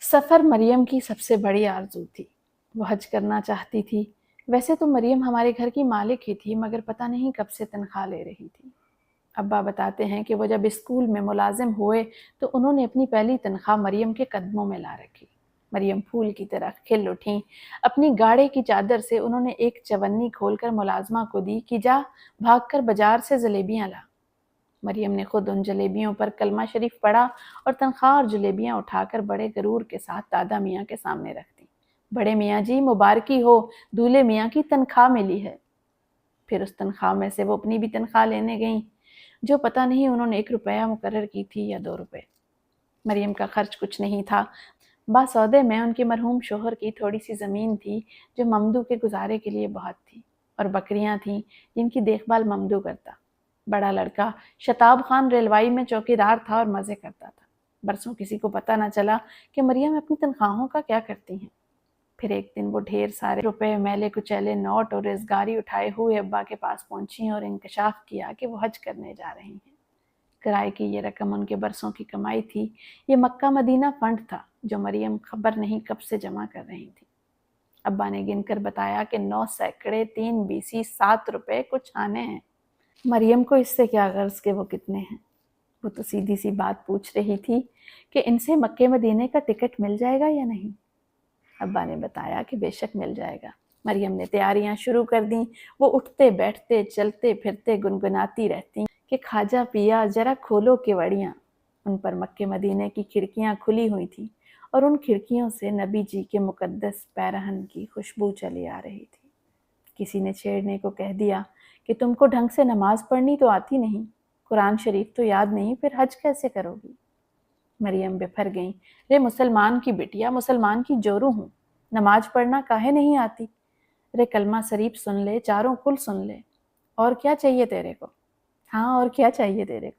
سفر مریم کی سب سے بڑی آرزو تھی۔ وہ حج کرنا چاہتی تھی۔ ویسے تو مریم ہمارے گھر کی مالک ہی تھی، مگر پتہ نہیں کب سے تنخواہ لے رہی تھی۔ ابا بتاتے ہیں کہ وہ جب اسکول میں ملازم ہوئے تو انہوں نے اپنی پہلی تنخواہ مریم کے قدموں میں لا رکھی۔ مریم پھول کی طرح کھل اٹھیں۔ اپنی گاڑے کی چادر سے انہوں نے ایک چونی کھول کر ملازمہ کو دی کہ جا بھاگ کر بازار سے جلیبیاں لا۔ مریم نے خود ان جلیبیوں پر کلمہ شریف پڑھا اور تنخواہ اور جلیبیاں اٹھا کر بڑے غرور کے ساتھ دادا میاں کے سامنے رکھ دیں۔ بڑے میاں جی مبارکی ہو، دولہے میاں کی تنخواہ ملی ہے۔ پھر اس تنخواہ میں سے وہ اپنی بھی تنخواہ لینے گئیں، جو پتہ نہیں انہوں نے 1 روپیہ مقرر کی تھی یا 2 روپے۔ مریم کا خرچ کچھ نہیں تھا۔ باسودے میں ان کے مرحوم شوہر کی تھوڑی سی زمین تھی جو ممدو کے گزارے کے لیے بہت تھی، اور بکریاں تھیں جن کی دیکھ بھال ممدو کرتا۔ بڑا لڑکا شتاب خان ریلوائی میں چوکیدار تھا اور مزے کرتا تھا۔ برسوں کسی کو پتہ نہ چلا کہ مریم اپنی تنخواہوں کا کیا کرتی ہیں۔ پھر ایک دن وہ ڈھیر سارے روپے، میلے کچیلے نوٹ اور ریزگاری اٹھائے ہوئے ابا کے پاس پہنچی اور انکشاف کیا کہ وہ حج کرنے جا رہی ہیں۔ کرائے کی یہ رقم ان کے برسوں کی کمائی تھی۔ یہ مکہ مدینہ فنڈ تھا جو مریم خبر نہیں کب سے جمع کر رہی تھی۔ ابا نے گن کر بتایا کہ 9 سینکڑے 3 بیسی 7 روپے کچھ آنے ہیں۔ مریم کو اس سے کیا غرض کہ وہ کتنے ہیں؟ وہ تو سیدھی سی بات پوچھ رہی تھی کہ ان سے مکے مدینے کا ٹکٹ مل جائے گا یا نہیں؟ ابا نے بتایا کہ بے شک مل جائے گا۔ مریم نے تیاریاں شروع کر دیں۔ وہ اٹھتے بیٹھتے چلتے پھرتے گنگناتی رہتی کہ خواجہ پیا ذرا کھولو کیوڑیاں۔ ان پر مکے مدینے کی کھڑکیاں کھلی ہوئی تھیں اور ان کھڑکیوں سے نبی جی کے مقدس پیرہن کی خوشبو چلی آ رہی تھی۔ کسی نے چھیڑنے کو کہہ دیا کہ تم کو ڈھنگ سے نماز پڑھنی تو آتی نہیں، قرآن شریف تو یاد نہیں، پھر حج کیسے کرو گی؟ مریم بپھر گئیں۔ رے مسلمان کی بٹیا، مسلمان کی جورو ہوں، نماز پڑھنا کاہے نہیں آتی؟ رے کلمہ شریف سن لے، چاروں کل سن لے، اور کیا چاہیے تیرے کو؟ ہاں اور کیا چاہیے تیرے کو؟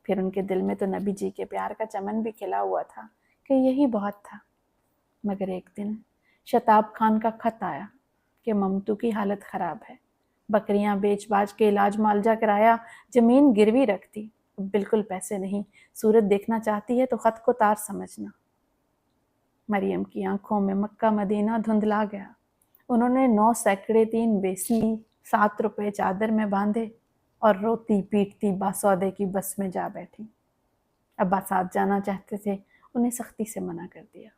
پھر ان کے دل میں تو نبی جی کے پیار کا چمن بھی کھلا ہوا تھا کہ یہی بہت تھا۔ مگر ایک دن شتاب خان کا خط آیا کہ ممتو کی حالت خراب ہے، بکریاں بیچ باچ کے علاج معالجہ کرایا، زمین گروی رکھتی، بالکل پیسے نہیں، صورت دیکھنا چاہتی ہے تو خط کو تار سمجھنا۔ مریم کی آنکھوں میں مکہ مدینہ دھندلا گیا۔ انہوں نے 9 سینکڑے 3 بیسی 7 روپے چادر میں باندھے اور روتی پیٹتی باسودے کی بس میں جا بیٹھی۔ ابا ساتھ جانا چاہتے تھے، انہیں سختی سے منع کر دیا۔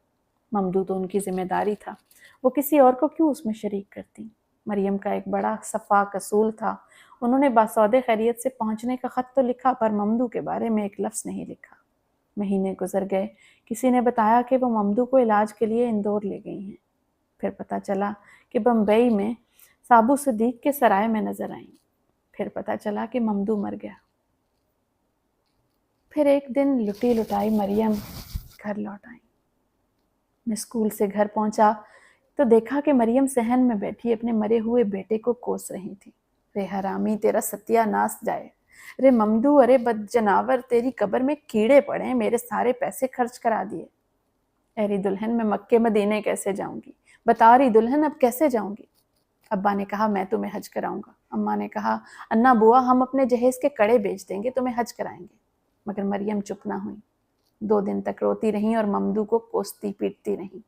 ممدو تو ان کی ذمہ داری تھا، وہ کسی اور کو کیوں اس میں شریک کرتی؟ مریم کا ایک بڑا صفاق اصول تھا، انہوں نے باسودے خیریت سے پہنچنے کا خط تو لکھا پر ممدو کے بارے میں ایک لفظ نہیں لکھا۔ مہینے گزر گئے، کسی نے بتایا کہ وہ ممدو کو علاج کے لیے اندور لے گئی ہیں۔ پھر پتہ چلا کہ بمبئی میں سابو صدیق کے سرائے میں نظر آئیں۔ پھر پتہ چلا کہ ممدو مر گیا۔ پھر ایک دن لٹی لٹائی مریم گھر لوٹ آئیں۔ میں اسکول سے گھر پہنچا تو دیکھا کہ مریم صحن میں بیٹھی اپنے مرے ہوئے بیٹے کو کوس رہی تھی۔ رے حرامی تیرا ستیہ ناس جائے، رے ممدو، ارے بد جناور، تیری قبر میں کیڑے پڑے، میرے سارے پیسے خرچ کرا دیے۔ اے دلہن، میں مکے مدینے کیسے جاؤں گی؟ بتا رہی دلہن، اب کیسے جاؤں گی؟ ابا نے کہا میں تمہیں حج کراؤں گا۔ اماں نے کہا انا بوا ہم اپنے جہیز کے کڑے بیچ دیں گے، تمہیں حج کرائیں گے۔ مگر مریم چپ نہ ہوئی۔ 2 دن تک روتی رہیں اور ممدو کو کوستی پیٹتی رہیں۔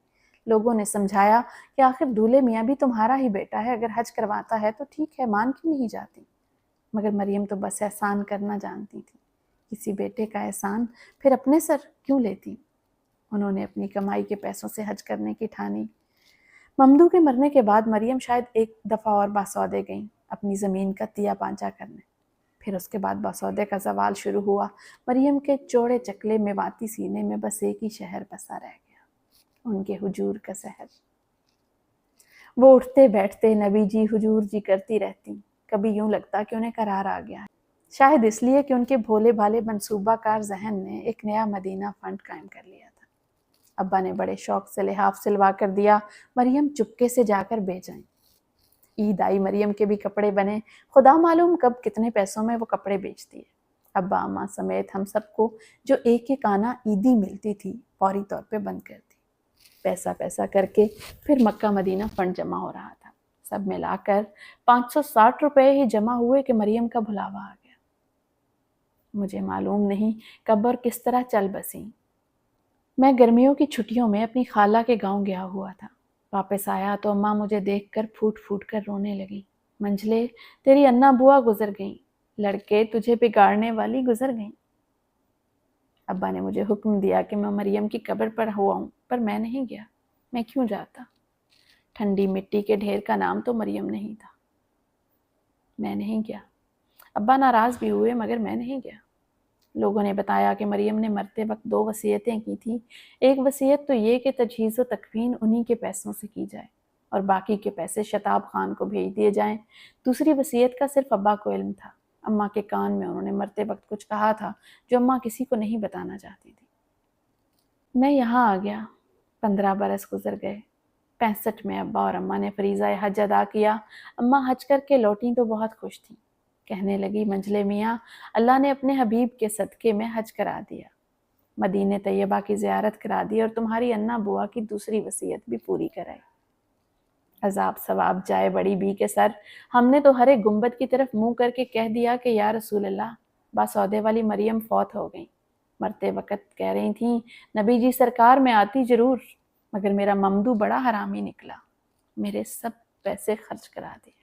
لوگوں نے سمجھایا کہ آخر دولہے میاں بھی تمہارا ہی بیٹا ہے، اگر حج کرواتا ہے تو ٹھیک ہے، مان کیوں نہیں جاتی؟ مگر مریم تو بس احسان کرنا جانتی تھی، کسی بیٹے کا احسان پھر اپنے سر کیوں لیتی؟ انہوں نے اپنی کمائی کے پیسوں سے حج کرنے کی ٹھانی۔ ممدو کے مرنے کے بعد مریم شاید ایک دفعہ اور باسودے گئیں اپنی زمین کا تیا پانچا کرنے۔ پھر اس کے بعد باسودے کا زوال شروع ہوا۔ مریم کے چوڑے چکلے میواتی سینے میں بس ایک ہی شہر بسا رہ گیا، ان کے حجور کا شہر۔ وہ اٹھتے بیٹھتے نبی جی حجور جی کرتی رہتی۔ کبھی یوں لگتا کہ انہیں قرار آ گیا ہے، شاید اس لیے کہ ان کے بھولے بھالے منصوبہ کار ذہن نے ایک نیا مدینہ فنڈ قائم کر لیا تھا۔ ابا نے بڑے شوق سے لحاف سلوا کر دیا، مریم چپکے سے جا کر بیچ آئیں۔ عید آئی، مریم کے بھی کپڑے بنے، خدا معلوم کب کتنے پیسوں میں وہ کپڑے بیچتی ہے۔ ابا اماں سمیت ہم سب کو جو ایک ایک آنا عیدی ملتی تھی فوری طور پہ بند کر دی۔ پیسہ پیسہ کر کے پھر مکہ مدینہ فنڈ جمع ہو رہا تھا۔ سب ملا کر 560 روپے ہی جمع ہوئے کہ مریم کا بھلاوا آ گیا۔ مجھے معلوم نہیں کب اور کس طرح چل بسیں۔ میں گرمیوں کی چھٹیوں میں اپنی خالہ کے گاؤں گیا ہوا تھا۔ واپس آیا تو اماں مجھے دیکھ کر پھوٹ پھوٹ کر رونے لگی۔ منجلے، تیری انا بوا گزر گئیں، لڑکے تجھے بگاڑنے والی گزر گئیں۔ ابا نے مجھے حکم دیا کہ میں مریم کی قبر پر ہو آؤں، پر میں نہیں گیا۔ میں کیوں جاتا؟ ٹھنڈی مٹی کے ڈھیر کا نام تو مریم نہیں تھا۔ میں نہیں گیا۔ ابا ناراض بھی ہوئے مگر میں نہیں گیا۔ لوگوں نے بتایا کہ مریم نے مرتے وقت 2 وصیتیں کی تھیں۔ ایک وصیت تو یہ کہ تجہیز و تکفین انہی کے پیسوں سے کی جائے اور باقی کے پیسے شتاب خان کو بھیج دیے جائیں۔ دوسری وصیت کا صرف ابا کو علم تھا۔ اماں کے کان میں انہوں نے مرتے وقت کچھ کہا تھا جو اماں کسی کو نہیں بتانا چاہتی تھی۔ میں یہاں آ گیا۔ 15 برس گزر گئے۔ 65 میں ابا اور اماں نے فریضہ حج ادا کیا۔ اماں حج کر کے لوٹیں تو بہت خوش تھیں۔ کہنے لگی، منجلے میاں، اللہ نے اپنے حبیب کے صدقے میں حج کرا دیا، مدینہ طیبہ کی زیارت کرا دی اور تمہاری انا بوا کی دوسری وصیت بھی پوری کرائی۔ عذاب ثواب جائے بڑی بی کے سر، ہم نے تو ہر ایک گنبد کی طرف منہ کر کے کہہ دیا کہ یا رسول اللہ، باسودے والی مریم فوت ہو گئیں۔ مرتے وقت کہہ رہی تھیں، نبی جی سرکار میں آتی ضرور، مگر میرا ممدو بڑا حرامی نکلا، میرے سب پیسے خرچ کرا دیے۔